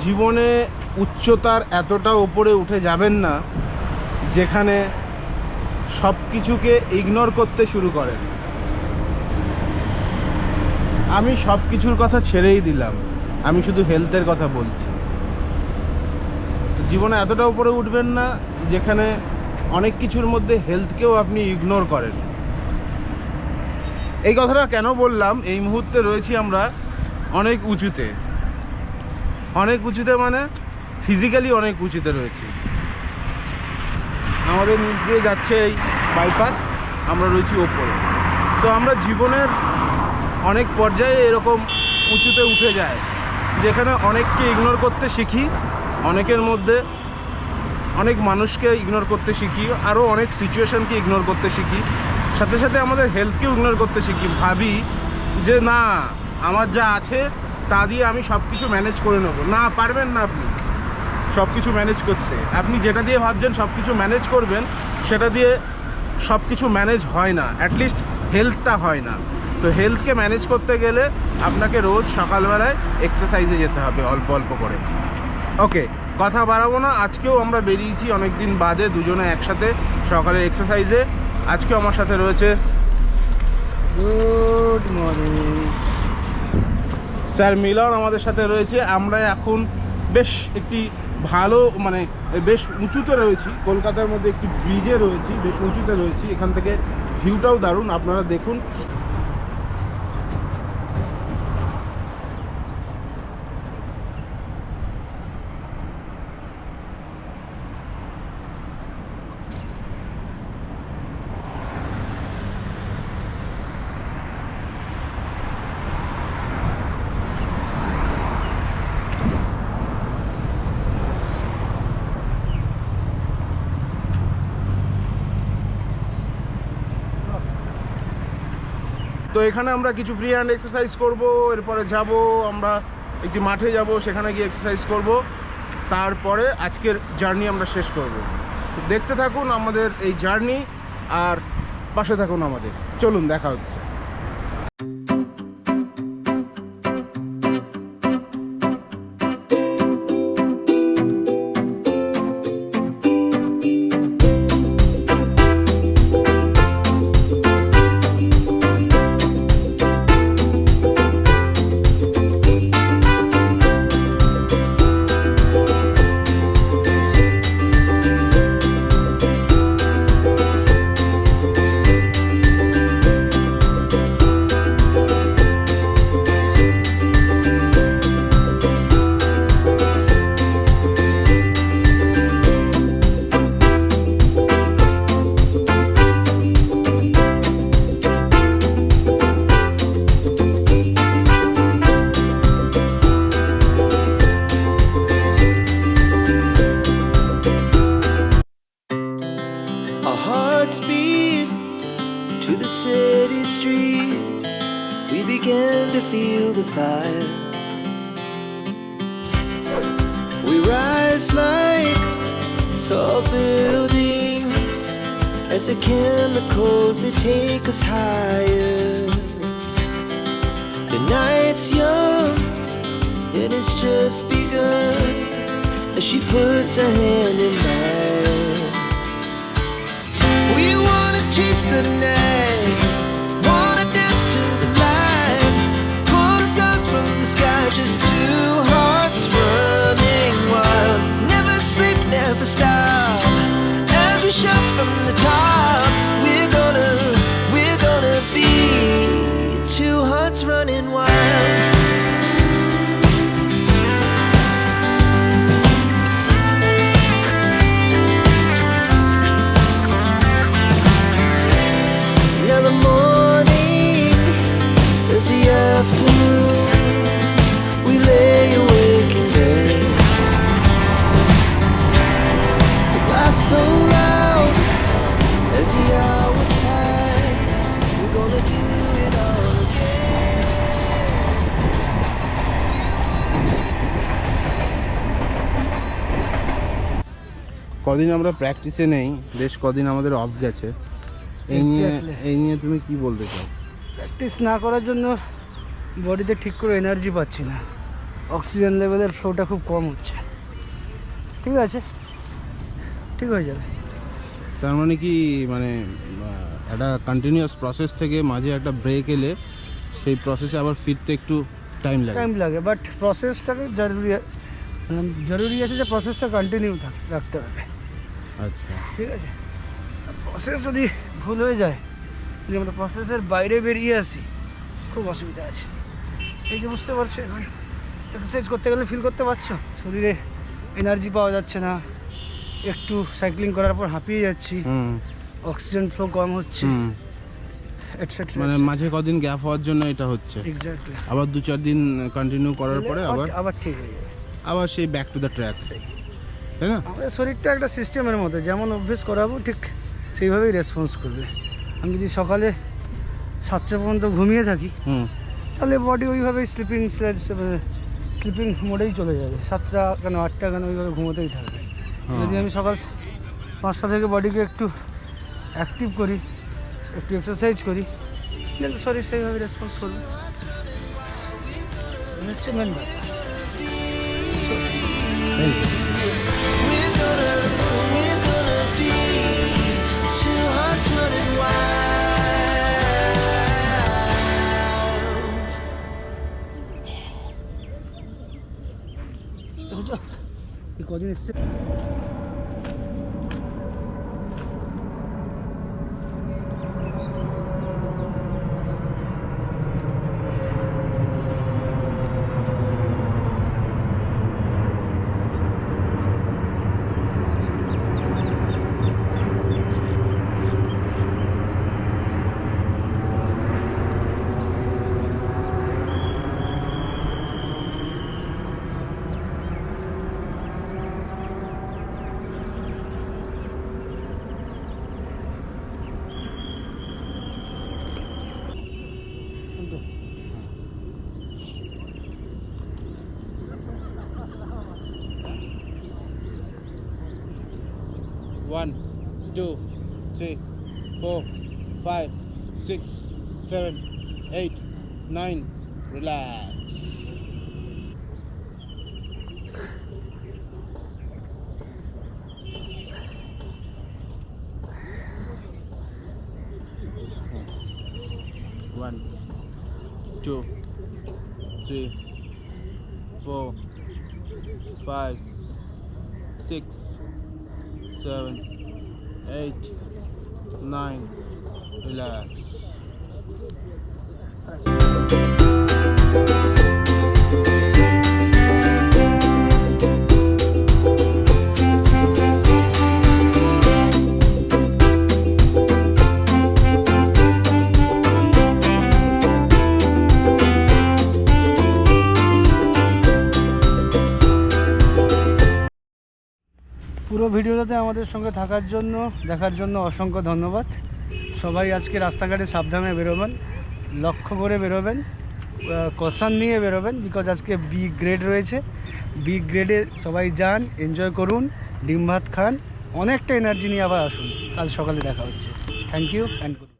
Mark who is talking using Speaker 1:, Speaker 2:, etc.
Speaker 1: জীবনে উচ্চতার এতটা উপরে উঠে যাবেন না যেখানে সব কিছুকে ইগনোর করতে শুরু করেন। আমি সব কিছুর কথা ছেড়েই দিলাম, আমি শুধু হেলথের কথা বলছি। জীবনে এতটা উপরে উঠবেন না যেখানে অনেক কিছুর মধ্যে হেলথকেও আপনি ইগনোর করেন। এই কথাটা কেন বললাম, এই মুহূর্তে রয়েছি আমরা অনেক উঁচুতে। অনেক উঁচুতে মানে ফিজিক্যালি অনেক উঁচুতে রয়েছি। আমাদের নিচ দিয়ে যাচ্ছে এই বাইপাস, আমরা রয়েছি ওপরে। তো আমরা জীবনের অনেক পর্যায়ে এরকম উঁচুতে উঠে যায় যেখানে অনেককে ইগনোর করতে শিখি, অনেকের মধ্যে অনেক মানুষকে ইগনোর করতে শিখি, আরও অনেক সিচুয়েশনকে ইগনোর করতে শিখি, সাথে সাথে আমাদের হেলথকেও ইগনোর করতে শিখি। ভাবি যে না, আমার যা আছে তা দিয়ে আমি সব কিছু ম্যানেজ করে নেবো। না, পারবেন না আপনি সব কিছু ম্যানেজ করতে। আপনি যেটা দিয়ে ভাবছেন সব কিছু ম্যানেজ করবেন, সেটা দিয়ে সব কিছু ম্যানেজ হয় না, অ্যাটলিস্ট হেলথটা হয় না। তো হেলথকে ম্যানেজ করতে গেলে আপনাকে রোজ সকালবেলায় এক্সারসাইজে যেতে হবে অল্প অল্প করে। ওকে, কথা বাড়াবো না। আজকেও আমরা বেরিয়েছি অনেক দিন বাদে দুজনে একসাথে সকালের এক্সারসাইজে। আজকেও আমার সাথে রয়েছে, গুড মর্নিং, স্যার মিলন আমাদের সাথে রয়েছে। আমরা এখন বেশ একটি ভালো মানে বেশ উঁচুতে রয়েছি, কলকাতার মধ্যে একটি ব্রিজে রয়েছি, বেশ উঁচুতে রয়েছি। এখান থেকে ভিউটাও দারুণ, আপনারা দেখুন। তো এখানে আমরা কিছু ফ্রি হ্যান্ড এক্সারসাইজ করব, এরপরে যাব আমরা একটি মাঠে যাব, সেখানে গিয়ে এক্সারসাইজ করব, তারপরে আজকের জার্নি আমরা শেষ করব। দেখতে থাকুন আমাদের এই জার্নি আর পাশে থাকুন আমাদের। চলুন, দেখা হচ্ছে।
Speaker 2: Speed to the city streets, we began to feel the fire. We rise like tall buildings as the chemicals they take us higher. The night's young and it's just begun as she puts her hand in mine. We wanna chase the night, wanna dance to the light, pull the stars from the sky, just two hearts running wild. Never sleep, never stop, as we shout from the top. We're gonna be two hearts running wild.
Speaker 1: কদিন আমরা প্র্যাকটিসে নেই, বেশ কদিন আমাদের of গেছে। এই নিয়ে তুমি কি বলতে চাও?
Speaker 3: প্র্যাকটিস না করার জন্য বডিতে ঠিক করে এনার্জি পাচ্ছি না। অক্সিজেন লেভেলের ফ্লোটা খুব কম হচ্ছে। ঠিক আছে, ঠিক হয়ে যাবে।
Speaker 1: তার মানে কি মানে একটা কন্টিনিউয়াস প্রসেস থেকে মাঝে একটা ব্রেক এলে সেই প্রসেসে আবার ফিরতে একটু টাইম লাগে।
Speaker 3: বাট প্রসেসটাকে জরুরি আছে যে প্রসেসটা কন্টিনিউ রাখতে হবে।
Speaker 1: আচ্ছা,
Speaker 3: ঠিক আছে, প্রসেস যদি ভুল হয়ে যায়, যদি আমরা প্রসেসের বাইরে বেরিয়ে আসি, খুব অসুবিধা আছে। এই যে বুঝতে পারছো, এখন এক্সারসাইজ করতে গেলে ফিল করতে পারছো শরীরে এনার্জি পাওয়া যাচ্ছে না, একটু সাইক্লিং করার পর হাঁপিয়ে যাচ্ছি, অক্সিজেন ফ্লো কম হচ্ছে, এটসেট্রা।
Speaker 1: মানে মাঝে কদিন গ্যাপ হওয়ার জন্য এটা হচ্ছে।
Speaker 3: এক্স্যাক্টলি।
Speaker 1: আবার 2-4 দিন কন্টিনিউ করার পরে
Speaker 3: আবার ঠিক হয়ে যাবে,
Speaker 1: আবার সেই ব্যাক টু দ্য ট্র্যাক, তাই না?
Speaker 3: আমাদের শরীরটা একটা সিস্টেমের মতো, যেমন অভ্যেস করাবো ঠিক সেইভাবেই রেসপন্স করবে। আমি যদি সকালে 7টা পর্যন্ত ঘুমিয়ে থাকি, তাহলে বডি ওইভাবেই স্লিপিং মোডেই চলে যাবে। 7টা কেন 8টা কেন ওইভাবে ঘুমোতেই থাকবে। যদি আমি সকাল 5টা থেকে বডিকে একটু অ্যাক্টিভ করি, একটু এক্সারসাইজ করি, তাহলে শরীর সেইভাবে রেসপন্স করবে। হচ্ছে মেন ব্যাপার।
Speaker 2: We're gonna be two hearts running wild.
Speaker 3: কদিন এসছে
Speaker 1: One, 2, 3, 4, 5, 6, 7, 8, 9. Relax. One, 2, 3, 4, 5, 6, 7, 8, 9. Relax.
Speaker 3: পুরো ভিডিওটাতে আমাদের সঙ্গে দেখার জন্য অসংখ্য ধন্যবাদ। সবাই আজকে রাস্তাঘাটে সাবধানে বেরোবেন, লক্ষ্য করে বেরোবেন, কশন নিয়ে বেরোবেন, বিকজ আজকে বি গ্রেড রয়েছে। বি গ্রেডে সবাই যান, এনজয় করুন, ডিম ভাত খান, অনেকটা এনার্জি নিয়ে আবার আসুন। কাল সকালে দেখা হচ্ছে। Thank you and good.